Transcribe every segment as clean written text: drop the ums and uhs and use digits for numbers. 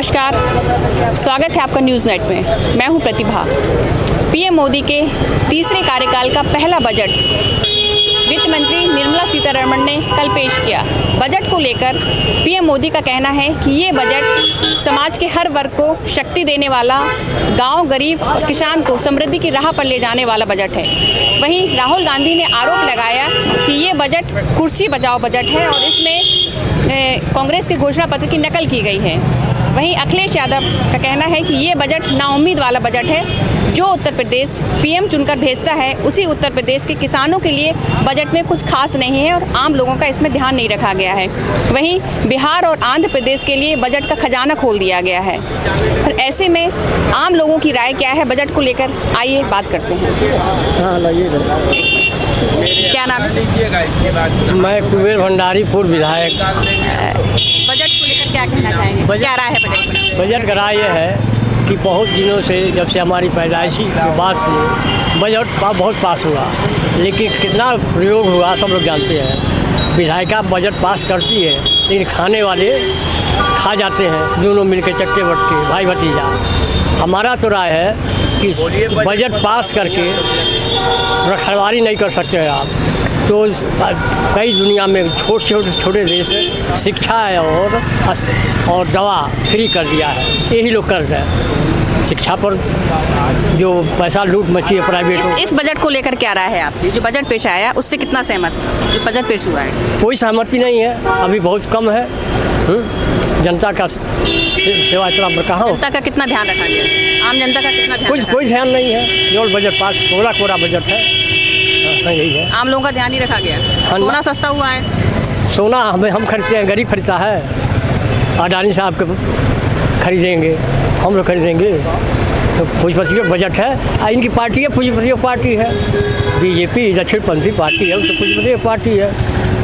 नमस्कार, स्वागत है आपका न्यूज़ नेट में। मैं हूं प्रतिभा। पीएम मोदी के तीसरे कार्यकाल का पहला बजट वित्त मंत्री निर्मला सीतारमण ने कल पेश किया। बजट को लेकर पीएम मोदी का कहना है कि ये बजट समाज के हर वर्ग को शक्ति देने वाला, गांव, गरीब और किसान को समृद्धि की राह पर ले जाने वाला बजट है। वहीं राहुल गांधी ने आरोप लगाया कि ये बजट कुर्सी बचाओ बजट है और इसमें कांग्रेस के घोषणा पत्र की नकल की गई है। वहीं अखिलेश यादव का कहना है कि ये बजट नाउम्मीद वाला बजट है। जो उत्तर प्रदेश पीएम चुनकर भेजता है, उसी उत्तर प्रदेश के किसानों के लिए बजट में कुछ खास नहीं है और आम लोगों का इसमें ध्यान नहीं रखा गया है। वहीं बिहार और आंध्र प्रदेश के लिए बजट का खजाना खोल दिया गया है। फिर ऐसे में आम लोगों की राय क्या है बजट को लेकर, आइए बात करते हैं। क्या नाम है? मैं कुबेर भंडारीपुर विधायक। बजट को लेकर क्या कहना चाहेंगे? क्या राय है बजट का राय ये है कि बहुत दिनों से, जब से हमारी पैदाइशी के बाद से बजट बहुत पास हुआ, लेकिन कितना प्रयोग हुआ सब लोग जानते हैं। विधायिका बजट पास करती है, लेकिन खाने वाले खा जाते हैं, दोनों मिलकर चट्टे बट्टे भाई भतीजा। हमारा तो राय है कि बजट पास करके रखवाली नहीं कर सकते हैं आप, तो कई दुनिया में छोटे देश शिक्षा है और दवा फ्री कर दिया है, यही लोग करते हैं। शिक्षा पर जो पैसा लूट मची है प्राइवेट। इस बजट को लेकर क्या राय है आपकी? जो बजट पेश आया उससे कितना सहमत इस बजट पेश हुआ है? कोई सहमति नहीं है, अभी बहुत कम है। जनता का सेवा इतना कहाँ हो? जनता का कितना ध्यान रखा गया? आम जनता का कितना ध्यान? कोई ध्यान नहीं है। केवल बजट पास कोरा बजट है, यही है। आम लोगों का ध्यान नहीं रखा गया। सोना सस्ता हुआ है। सोना हम खरीदते हैं, गरीब खरीदता है। अडानी साहब के खरीदेंगे, हम लोग खरीदेंगे। तो पूंजीपतियों बजट है। इनकी पार्टी है, पूंजीपतियों पार्टी है। बीजेपी दक्षिणपंथी पार्टी है, तो पूंजीपतियों पार्टी है।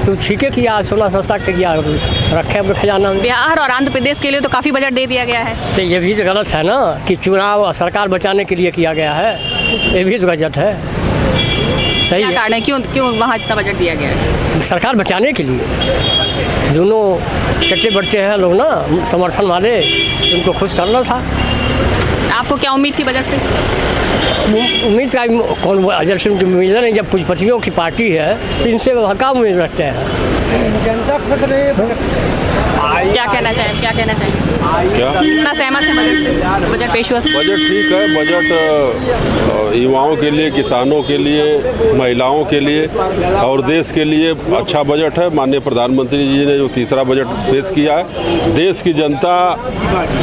तो ठीक है किया, सोना सस्ता किया, रखे अपने खजाना में। बिहार और आंध्र प्रदेश के लिए तो काफ़ी बजट दे दिया गया है। तो ये भी तो गलत है ना कि चुनाव सरकार बचाने के लिए किया गया है। ये भी तो बजट है, सही है। कारण है क्यों वहाँ इतना बजट दिया गया है? सरकार बचाने के लिए। दोनों चट्टे बट्टे हैं लोग ना, समर्थन वाले, उनको खुश करना था। आपको क्या उम्मीद थी बजट से? उम्मीद का कौन अजर सिंह की उम्मीद नहीं, जब पूंजीपतियों की पार्टी है तो इनसे क्या उम्मीद रखते हैं? क्या कहना चाहिए? कितना सहमत है बजट से? बजट पेश हुआ? बजट ठीक है। बजट युवाओं के लिए, किसानों के लिए, महिलाओं के लिए और देश के लिए अच्छा बजट है। माननीय प्रधानमंत्री जी ने जो तीसरा बजट पेश किया है, देश की जनता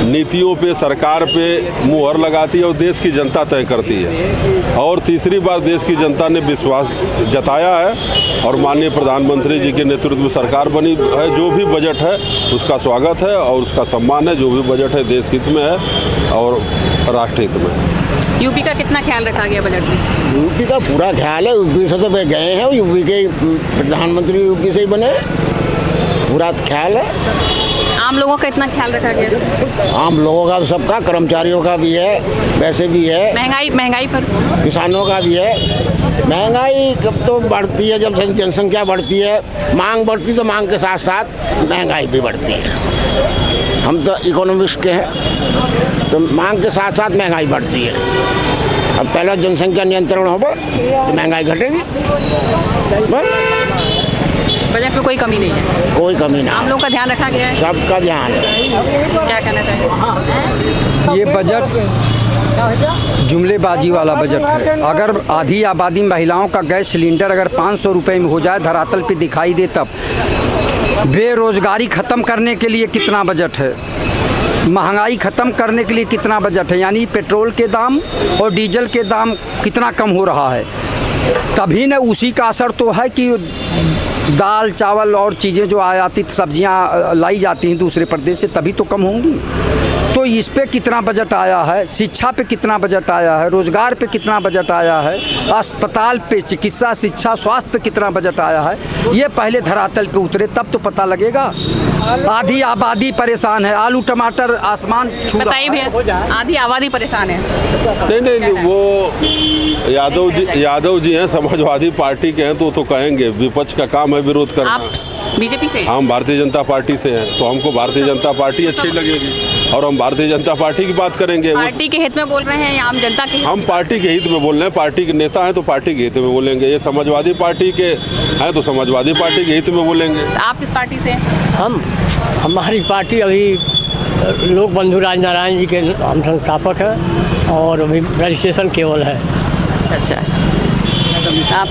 नीतियों पे, सरकार पे मुहर लगाती है और देश की जनता तय करती है। और तीसरी बार देश की जनता ने विश्वास जताया है और माननीय प्रधानमंत्री जी के नेतृत्व में सरकार बनी है। जो भी बजट है उसका स्वागत है और उसका सम्मान है। जो भी बजट है देश हित में है और राष्ट्र हित में। यूपी का कितना ख्याल रखा गया बजट में? यूपी का पूरा ख्याल है। यूपी से तो गए हैं, यूपी के प्रधानमंत्री यूपी से ही बने, पूरा ख्याल है। आम लोगों का इतना ख्याल रखा गया? आम लोगों का, सबका, कर्मचारियों का भी है, वैसे भी है। महंगाई पर किसानों का भी है। महंगाई कब तो बढ़ती है, जब जनसंख्या बढ़ती है, मांग बढ़ती, तो मांग के साथ साथ महंगाई भी बढ़ती है। हम तो इकोनॉमिस्ट के हैं, तो मांग के साथ साथ महंगाई बढ़ती है। अब पहला जनसंख्या नियंत्रण होगा तो महंगाई घटेगी। बजट में कोई कमी नहीं है? कोई कमी नहीं। आम लोगों का ध्यान रखा गया है? सबका ध्यान है। क्या कहना चाहिए? ये बजट जुमलेबाजी वाला बजट है। अगर आधी आबादी महिलाओं का गैस सिलेंडर अगर 500 रुपये में हो जाए, धरातल पे दिखाई दे, तब बेरोजगारी ख़त्म करने के लिए कितना बजट है, महंगाई ख़त्म करने के लिए कितना बजट है, यानी पेट्रोल के दाम और डीजल के दाम कितना कम हो रहा है, तभी न उसी का असर तो है कि दाल चावल और चीज़ें जो आयातित सब्जियां लाई जाती हैं दूसरे प्रदेश से, तभी तो कम होंगी। तो इस पे कितना बजट आया है, शिक्षा पे कितना बजट आया है, रोजगार पे कितना बजट आया है, अस्पताल पे, चिकित्सा, शिक्षा, स्वास्थ्य पे कितना बजट आया है, ये पहले धरातल पे उतरे तब तो पता लगेगा। आधी आबादी परेशान है, आलू टमाटर आसमान छू रहा है। बताइए भैया, आधी आबादी परेशान है? नहीं, वो यादव जी हैं, समाजवादी पार्टी के हैं, तो कहेंगे। विपक्ष का काम हमें विरोध करना। आप बीजेपी से? हम भारतीय जनता पार्टी से हैं, तो हमको भारतीय जनता पार्टी अच्छी लगेगी और हम भारतीय जनता पार्टी की बात करेंगे। पार्टी के हित में बोल रहे हैं या आम जनता के? हम पार्टी के हित में बोल रहे हैं, पार्टी के नेता हैं तो पार्टी के हित में बोलेंगे। ये समाजवादी पार्टी के हैं तो समाजवादी पार्टी के हित में बोलेंगे। तो आप किस पार्टी से? हमारी पार्टी अभी लोक बंधु राजनारायण जी के हम संस्थापक हैं और अभी रजिस्ट्रेशन केवल है। अच्छा, आप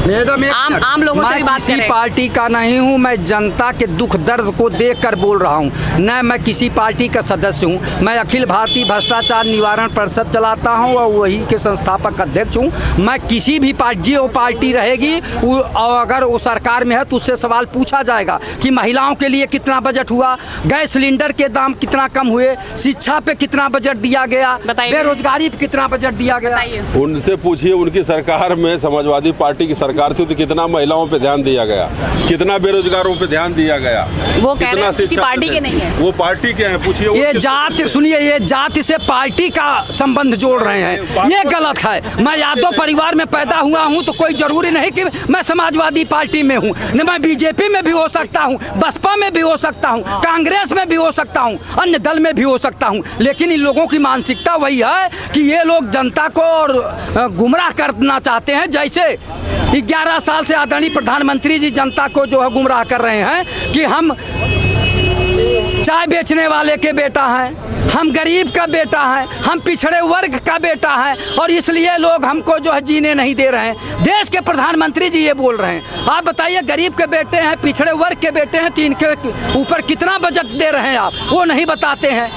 मैडम आम लोगों से भी बात किसी करें। पार्टी का नहीं हूँ, मैं जनता के दुख दर्द को देखकर बोल रहा हूँ। न मैं किसी पार्टी का सदस्य हूँ। मैं अखिल भारतीय भ्रष्टाचार निवारण परिषद चलाता हूँ और वही के संस्थापक अध्यक्ष हूँ। मैं किसी भी पार्टी वो पार्टी रहेगी और अगर वो सरकार में है तो उससे सवाल पूछा जाएगा कि महिलाओं के लिए कितना बजट हुआ, गैस सिलेंडर के दाम कितना कम हुए, शिक्षा पे कितना बजट दिया गया, बताइए। बेरोजगारी पे कितना बजट दिया गया। बताइए। उनसे पूछिए, उनकी सरकार में समाजवादी पार्टी की सरकार थी तो कितना महिलाओं पे ध्यान दिया गया, कितना बेरोजगारों पे ध्यान दिया गया। वो कह रहे हैं किसी शिक्षा पार्टी पे- के नहीं है। वो पार्टी के हैं, पूछिए। वो ये किस- जाति सुनिए, ये जाति से पार्टी का संबंध जोड़ रहे हैं, ये गलत है। मैं यादव परिवार में पैदा हुआ हूँ तो कोई जरूरी नहीं कि मैं समाजवादी पार्टी में हूँ। न मैं बीजेपी में भी हो सकता हूँ, बसपा में भी हो सकता हूँ, कांग्रेस में भी हो सकता हूँ, अन्य दल में भी हो सकता हूँ। लेकिन इन लोगों की मानसिकता वही है कि ये लोग जनता को और गुमराह करना चाहते हैं। जैसे 11 साल से आदरणीय प्रधानमंत्री जी जनता को जो है गुमराह कर रहे हैं कि हम चाय बेचने वाले के बेटा हैं, हम गरीब का बेटा है, हम पिछड़े वर्ग का बेटा है और इसलिए लोग हमको जो है जीने नहीं दे रहे हैं। देश के प्रधानमंत्री जी ये बोल रहे हैं। आप बताइए, गरीब के बेटे हैं, पिछड़े वर्ग के बेटे हैं तो इनके ऊपर कितना बजट दे रहे हैं आप? वो नहीं बताते हैं।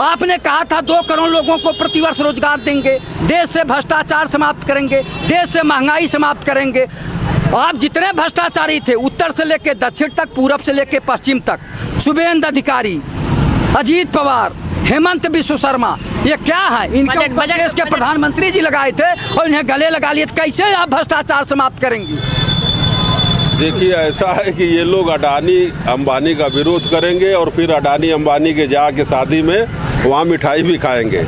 आपने कहा था 2 करोड़ लोगों को प्रतिवर्ष रोजगार देंगे, देश से भ्रष्टाचार समाप्त करेंगे, देश से महंगाई समाप्त करेंगे। आप जितने भ्रष्टाचारी थे, उत्तर से लेकर दक्षिण तक, पूरब से लेकर पश्चिम तक, शुभेंदु अधिकारी, अजीत पवार, हेमंत बिश्व शर्मा, ये क्या है? इनके बजट- ऊपर बजट- देश के बजट- प्रधानमंत्री जी लगाए थे और इन्हें गले लगा लिए। तो कैसे आप भ्रष्टाचार समाप्त करेंगी? देखिए, ऐसा है कि ये लोग अडानी अंबानी का विरोध करेंगे और फिर अडानी अंबानी के जाके शादी में वहाँ मिठाई भी खाएंगे।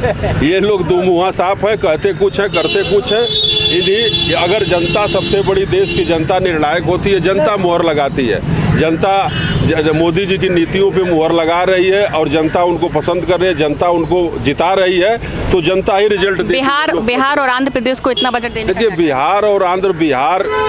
ये लोग दो मुँहा साफ है, कहते कुछ है करते कुछ है। इन्हीं अगर जनता, सबसे बड़ी देश की जनता निर्णायक होती है, जनता मोहर लगाती है। जनता मोदी जी की नीतियों पे मोहर लगा रही है और जनता उनको पसंद कर रही है, जनता उनको जिता रही है, तो जनता ही रिजल्ट देती है। बिहार और आंध्र प्रदेश को इतना बजट देने का देखिए, बिहार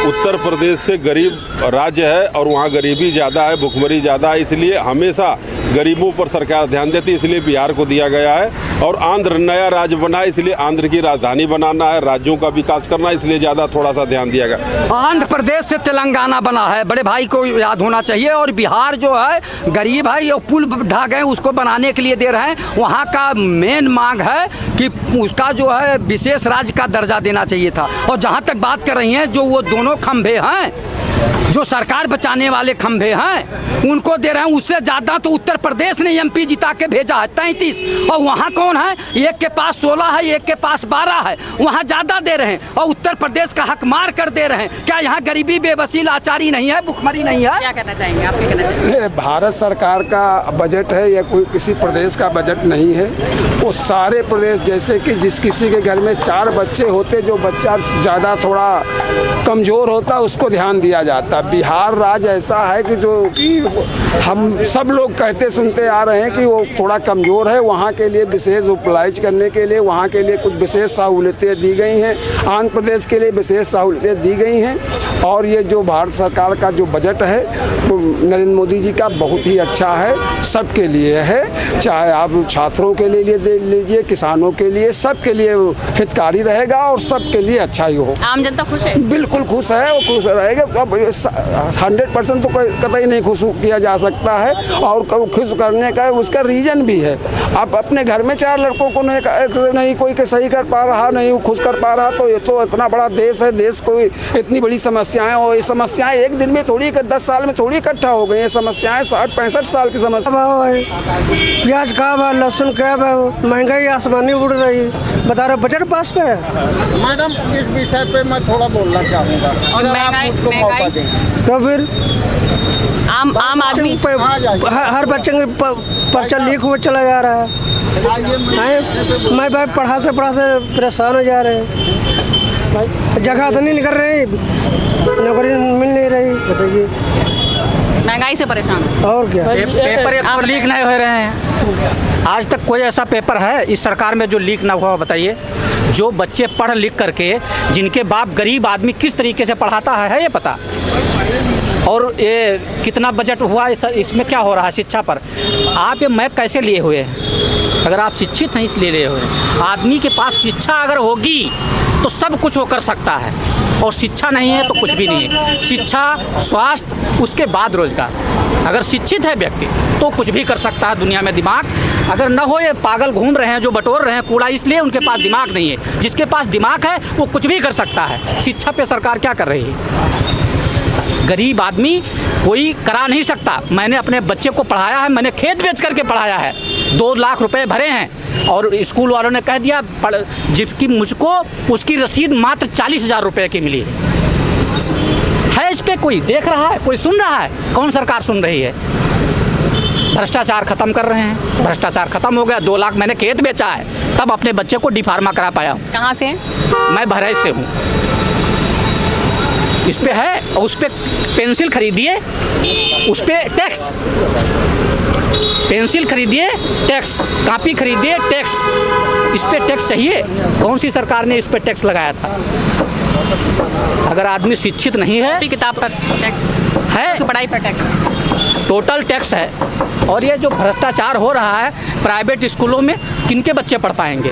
उत्तर प्रदेश से गरीब राज्य है और वहाँ गरीबी ज़्यादा है, भुखमरी ज़्यादा है, इसलिए हमेशा गरीबों पर सरकार ध्यान देती है, इसलिए बिहार को दिया गया है। और आंध्र नया राज्य बना है, इसलिए आंध्र की राजधानी बनाना है, राज्यों का विकास करना है, इसलिए ज़्यादा थोड़ा सा ध्यान दिया गया। आंध्र प्रदेश से तेलंगाना बना है, बड़े भाई को याद होना चाहिए। और बिहार जो है गरीब है, ये पुल ढा गए उसको बनाने के लिए दे रहे हैं। वहाँ का मेन मांग है कि उसका जो है विशेष राज्य का दर्जा देना चाहिए था। और जहाँ तक बात कर रही हैं, जो वो दोनों खंभे हैं, जो सरकार बचाने वाले खंभे हैं, उनको दे रहे हैं। उससे ज़्यादा तो उत्तर प्रदेश ने एमपी जिता के भेजा है 33, और वहाँ कौन है? एक के पास 16 है, एक के पास 12 है, वहाँ ज़्यादा दे रहे हैं और उत्तर प्रदेश का हक मार कर दे रहे हैं। क्या यहाँ गरीबी, बेबसी, लाचारी नहीं है, भुखमरी नहीं है? क्या करना चाहेंगे आप? क्या कहना चाहेंगे? भारत सरकार का बजट है या कोई किसी प्रदेश का बजट नहीं है। वो सारे प्रदेश, जैसे कि जिस किसी के घर में 4 बच्चे होते, जो बच्चा ज़्यादा थोड़ा कमज़ोर होता उसको ध्यान दिया जाता। बिहार राज्य ऐसा है कि जो कि हम सब लोग कहते सुनते आ रहे हैं कि वो थोड़ा कमज़ोर है, वहाँ के लिए विशेष उपलाइज करने के लिए वहाँ के लिए कुछ विशेष सहूलतें दी गई हैं। आंध्र प्रदेश के लिए विशेष सहूलतें दी गई हैं। और ये जो भारत सरकार का जो बजट है वो नरेंद्र मोदी जी का बहुत ही अच्छा है, सबके लिए है। चाहे आप छात्रों के लिए दे लीजिए, किसानों के लिए, सबके लिए हितकारी रहेगा और सबके लिए अच्छा ही हो। आम जनता खुश है? बिल्कुल खुश है, वो खुश रहेगा। अब 100% तो कोई कतई नहीं खुश किया जा सकता है और खुश करने का उसका रीज़न भी है। आप अपने घर में 4 लड़कों को नहीं कोई के सही कर पा रहा, नहीं खुश कर पा रहा, तो ये तो इतना बड़ा देश है, देश को इतनी बड़ी समस्याएं, और ये समस्याएं एक दिन में थोड़ी 10 साल में थोड़ी इकट्ठा हो गई। ये समस्याएं 60-65 साल की समस्या। भाव है, प्याज का भाव, लहसुन का भाव, महंगाई आसमानी उड़ रही, बता रहे बजट पास पे है। मैडम, इस विषय पे मैं थोड़ा बोलना चाहूँगा, अगर आप मुझको मौका दें। तो फिर आम आदमी हर बच्चे का पर्चा लीक हुआ चला जा रहा है। मैं भाई पढ़ाते पढ़ाते परेशान हो जा रहे हैं। भाई जगह तो नहीं निकल रही, नौकरी मिल नहीं रही, बताइए। महंगाई से परेशान हैं। और क्या? पेपर एक और लीक नहीं हो रहे हैं। आज तक कोई ऐसा पेपर है इस सरकार में जो लीक ना हुआ, बताइए। जो बच्चे पढ़ लिख करके, जिनके बाप गरीब आदमी किस तरीके से पढ़ाता है ये पता। और ये कितना बजट हुआ इसमें क्या हो रहा है शिक्षा पर। आप ये मैप कैसे लिए हुए हैं? अगर आप शिक्षित हैं इसलिए लिए हुए हैं। आदमी के पास शिक्षा अगर होगी तो सब कुछ वो कर सकता है, और शिक्षा नहीं है तो कुछ भी नहीं है। शिक्षा, स्वास्थ्य, उसके बाद रोजगार। अगर शिक्षित है व्यक्ति तो कुछ भी कर सकता है दुनिया में। दिमाग अगर न हो, ये पागल घूम रहे हैं जो बटोर रहे हैं कूड़ा, इसलिए उनके पास दिमाग नहीं है। जिसके पास दिमाग है वो कुछ भी कर सकता है। शिक्षा पे सरकार क्या कर रही है? गरीब आदमी कोई करा नहीं सकता। मैंने अपने बच्चे को पढ़ाया है, मैंने खेत बेच करके पढ़ाया है, 2 लाख रुपए भरे हैं, और स्कूल वालों ने कह दिया जिसकी मुझको उसकी रसीद मात्र 40,000 रुपये की मिली है। इस पे कोई देख रहा है, कोई सुन रहा है? कौन सरकार सुन रही है? भ्रष्टाचार खत्म कर रहे हैं। भ्रष्टाचार खत्म हो गया। 2 लाख मैंने खेत बेचा है, तब अपने बच्चे को डी फार्मा करा पाया हूँ। कहाँ से हैं? मैं बहराइच से हूँ। इस पे है, और उस पे पेंसिल खरीदिए, उस पे टैक्स। पेंसिल खरीदिए टैक्स, कॉपी खरीदिए टैक्स। इस पे टैक्स चाहिए? कौन सी सरकार ने इस पे टैक्स लगाया था? अगर आदमी शिक्षित नहीं है, कॉपी किताब पर टैक्स है, पढ़ाई पर टैक्स, टोटल टैक्स है। और ये जो भ्रष्टाचार हो रहा है प्राइवेट स्कूलों में, किनके बच्चे पढ़ पाएंगे?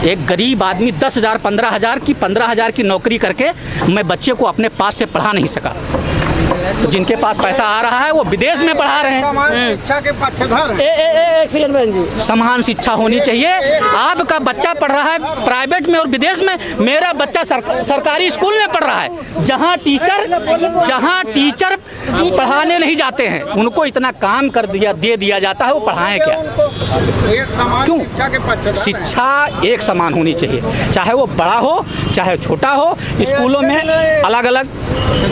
एक गरीब आदमी 10,000 15,000 की नौकरी करके मैं बच्चे को अपने पास से पढ़ा नहीं सका। तो जिनके पास पैसा आ रहा है वो विदेश में पढ़ा रहे हैं। शिक्षा के पक्षधर हैं। एक सेकंड बहन जी, समान शिक्षा होनी चाहिए। आपका बच्चा पढ़ रहा है प्राइवेट में और विदेश में, मेरा बच्चा सरकारी स्कूल में पढ़ रहा है, जहाँ टीचर पढ़ाने नहीं जाते हैं, उनको इतना काम दे दिया जाता है, वो पढ़ाएं क्या? एक समान क्यों? शिक्षा के पक्षधर। शिक्षा एक समान होनी चाहिए, चाहे वो बड़ा हो चाहे छोटा हो। स्कूलों में अलग अलग,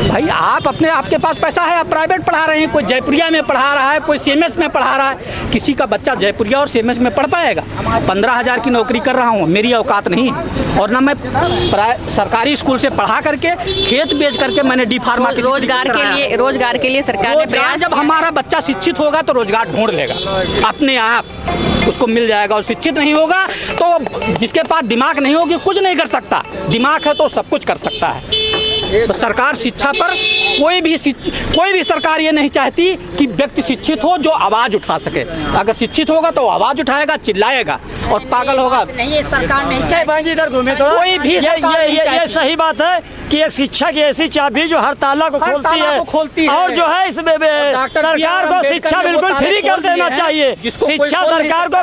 भाई आपके पास पैसा है, आप प्राइवेट पढ़ा रहे हैं। कोई जयपुरिया में पढ़ा रहा है, कोई सीएमएस में पढ़ा रहा है। किसी का बच्चा जयपुरिया और सीएमएस में पढ़ पाएगा? 15,000 की नौकरी कर रहा हूँ, मेरी औकात नहीं है। और ना मैं सरकारी स्कूल से पढ़ा करके, खेत बेच करके मैंने डी फार्मा रोजगार के लिए सरकार ने प्रयास। जब हमारा बच्चा शिक्षित होगा तो रोजगार ढूंढ लेगा अपने आप, उसको मिल जाएगा। और शिक्षित नहीं होगा तो जिसके पास दिमाग नहीं होगी कुछ नहीं कर सकता। दिमाग है तो सब कुछ कर सकता है। तो सरकार शिक्षा पर कोई भी सरकार ये नहीं चाहती कि व्यक्ति शिक्षित हो जो आवाज़ उठा सके। अगर शिक्षित होगा तो आवाज़ उठाएगा, चिल्लाएगा, और पागल होगा नहीं। ये सरकार नहीं चाहे। इधर घूमे थोड़ा। कोई भी ये सही बात है कि एक शिक्षा की ऐसी चाबी जो हर ताला को खोलती है, और जो है इसमें सरकार को शिक्षा बिल्कुल फ्री कर देना चाहिए। शिक्षा सरकार को